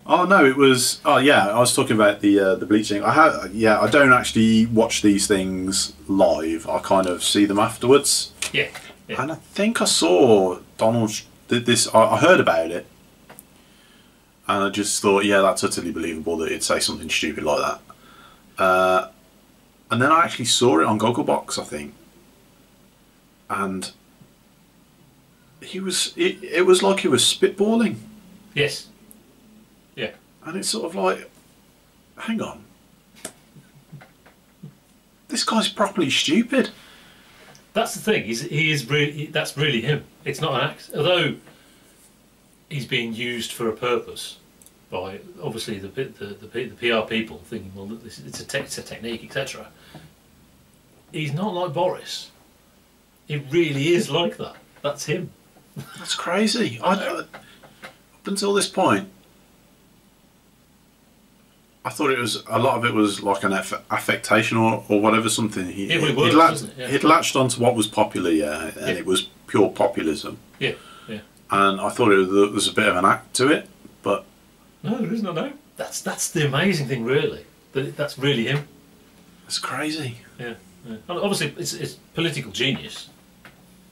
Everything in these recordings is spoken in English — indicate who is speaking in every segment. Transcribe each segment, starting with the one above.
Speaker 1: Oh no, it was. Oh yeah, I was talking about the bleaching. I don't actually watch these things live. I kind of see them afterwards.
Speaker 2: Yeah. Yeah.
Speaker 1: And I think I saw Donald did this. I heard about it, and I just thought, yeah, that's utterly believable that he'd say something stupid like that. And then I actually saw it on Gogglebox, I think, and he was. It was like he was spitballing.
Speaker 2: Yes. Yeah.
Speaker 1: And it's sort of like, hang on, this guy's properly stupid.
Speaker 2: That's the thing. He is really. That's really him. It's not an act. Although he's being used for a purpose by obviously the PR people thinking, well, it's a technique, etc. He's not like Boris. He really is like that. That's him.
Speaker 1: That's crazy. Up until this point, I thought it was a lot of it was like an affectation or whatever, something. He'd latched onto what was popular, yeah, and it was pure populism.
Speaker 2: Yeah, yeah.
Speaker 1: And I thought there was a bit of an act to it, but
Speaker 2: no, there isn't. No, that's the amazing thing, really. That's really him.
Speaker 1: It's crazy.
Speaker 2: Yeah, yeah. And obviously, it's political genius,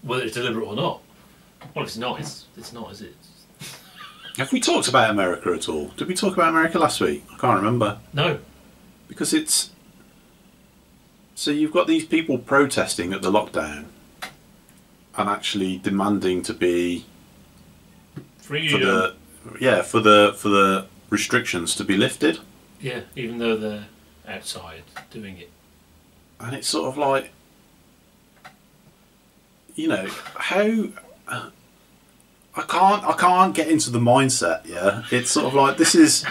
Speaker 2: whether it's deliberate or not. Well, it's not. It's not, is it?
Speaker 1: Have we talked about America at all? Did we talk about America last week? I can't remember.
Speaker 2: No.
Speaker 1: Because it's... So you've got these people protesting at the lockdown and actually demanding to be...
Speaker 2: Free.
Speaker 1: For the restrictions to be lifted.
Speaker 2: Yeah, even though they're outside doing it.
Speaker 1: And it's sort of like... You know, how... I can't get into the mindset, yeah? It's sort of like, this is...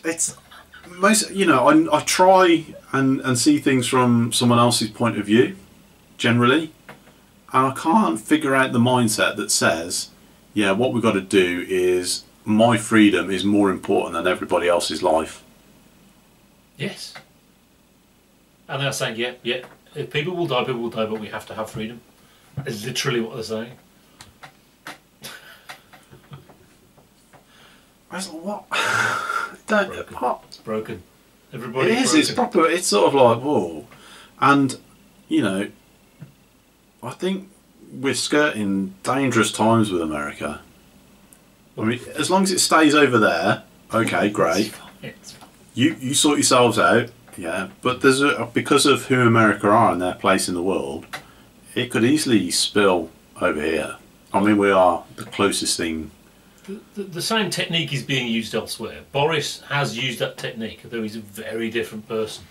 Speaker 1: It's... Most, you know, I try and see things from someone else's point of view, generally. And I can't figure out the mindset that says, yeah, what we've got to do is, my freedom is more important than everybody else's life.
Speaker 2: Yes. And they're saying, yeah, if people will die, but we have to have freedom. Is literally what they're saying.
Speaker 1: I was like, what?
Speaker 2: It's broken. Everybody.
Speaker 1: It is. Broken. It's proper. It's sort of like, whoa. And you know, I think we're skirting dangerous times with America. I mean, as long as it stays over there, okay, great.
Speaker 2: It's fine.
Speaker 1: You sort yourselves out, yeah. But there's because of who America are and their place in the world. It could easily spill over here. I mean, we are the closest thing.
Speaker 2: The same technique is being used elsewhere. Boris has used that technique, though he's a very different person,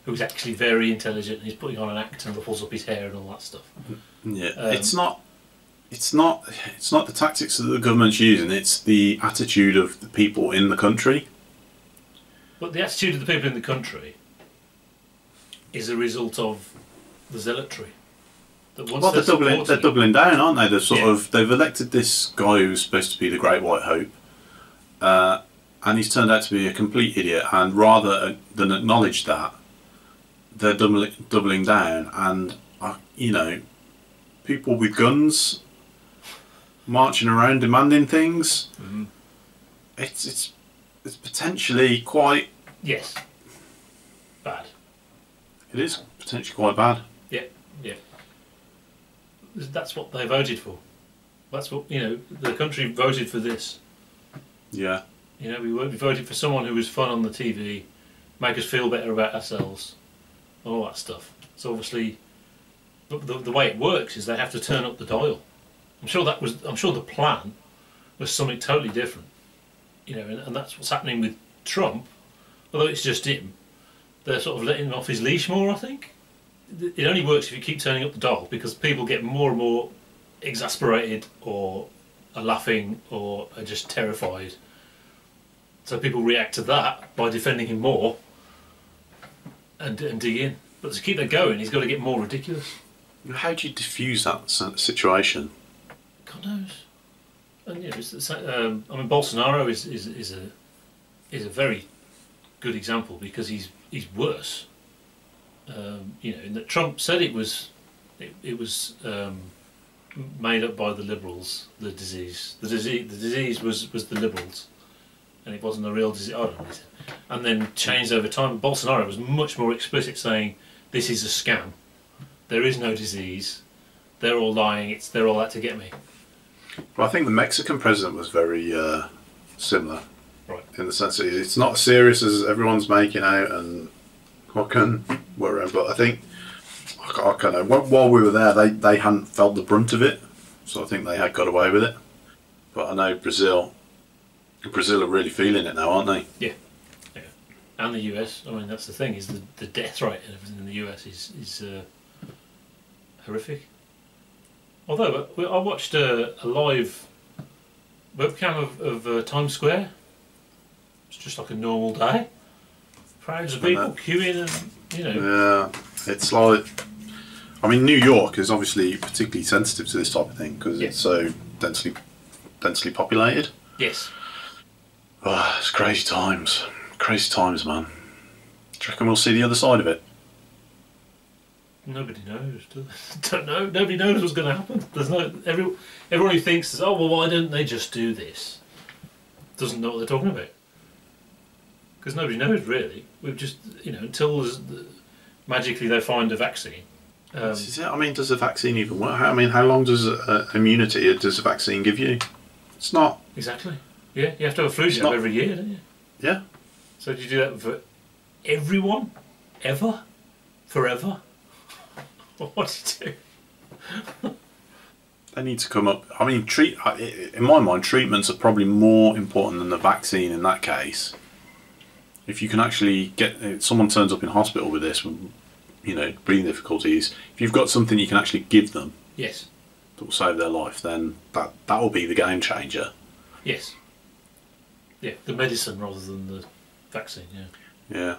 Speaker 2: who's actually very intelligent and he's putting on an act and ruffles up his hair and all that stuff.
Speaker 1: Yeah, it's not the tactics that the government's using. It's the attitude of the people in the country.
Speaker 2: But the attitude of the people in the country is a result of the zealotry.
Speaker 1: Well, they're doubling down, aren't they? They've elected this guy who's supposed to be the Great White Hope, and he's turned out to be a complete idiot. And rather than acknowledge that, they're doubling down. And you know, people with guns marching around demanding things.
Speaker 2: Mm-hmm.
Speaker 1: It's potentially quite
Speaker 2: bad.
Speaker 1: It is potentially quite bad.
Speaker 2: Yeah. That's what they voted for. That's what, you know, the country voted for this.
Speaker 1: Yeah.
Speaker 2: You know, we voted for someone who was fun on the TV, make us feel better about ourselves, all that stuff. So obviously, the way it works is they have to turn up the dial. I'm sure the plan was something totally different. You know, and that's what's happening with Trump. Although it's just him, they're sort of letting him off his leash more, I think. It only works if you keep turning up the dial, because people get more and more exasperated or are laughing or are just terrified. So people react to that by defending him more and dig in. But to keep that going, he's got to get more ridiculous.
Speaker 1: How do you diffuse that situation?
Speaker 2: God knows. And you know, I mean, Bolsonaro is a very good example, because he's worse. You know, in that Trump said it was made up by the Liberals. The disease was the Liberals, and it wasn't a real disease. I don't know. And then changed over time. Bolsonaro was much more explicit, saying this is a scam. There is no disease. They're all lying. They're all out to get me.
Speaker 1: Well, I think the Mexican president was very similar,
Speaker 2: right?
Speaker 1: In the sense that it's not as serious as everyone's making out and whatever. But I think I kind of while we were there, they hadn't felt the brunt of it, so I think they had got away with it. But I know Brazil are really feeling it now, aren't they?
Speaker 2: Yeah. And the US. I mean, that's the thing, is the death rate and everything in the US is horrific. Although I watched a live webcam of Times Square. It's just like a normal day. Crowds of people queuing, and
Speaker 1: Yeah, it's like. I mean, New York is obviously particularly sensitive to this type of thing because it's so densely populated.
Speaker 2: Yes.
Speaker 1: Oh, it's crazy times. Crazy times, man. Do you reckon we'll see the other side of it?
Speaker 2: Nobody knows. Don't know. Nobody knows what's going to happen. There's no everyone who thinks, oh well, why don't they just do this? Doesn't know what they're talking about. Because nobody knows really. We've just until magically they find a vaccine.
Speaker 1: I mean, does the vaccine even work? I mean, how long does immunity does a vaccine give you? It's not
Speaker 2: exactly. Yeah, you have to have a flu jab every year, don't you?
Speaker 1: Yeah.
Speaker 2: So do you do that for everyone, ever, forever? What do you do?
Speaker 1: They need to come up. I mean, in my mind, treatments are probably more important than the vaccine in that case. If you can actually if someone turns up in hospital with this, breathing difficulties, if you've got something you can actually give them,
Speaker 2: yes,
Speaker 1: that will save their life, then that will be the game changer.
Speaker 2: Yes. Yeah, the medicine rather than the vaccine. Yeah.
Speaker 1: Yeah.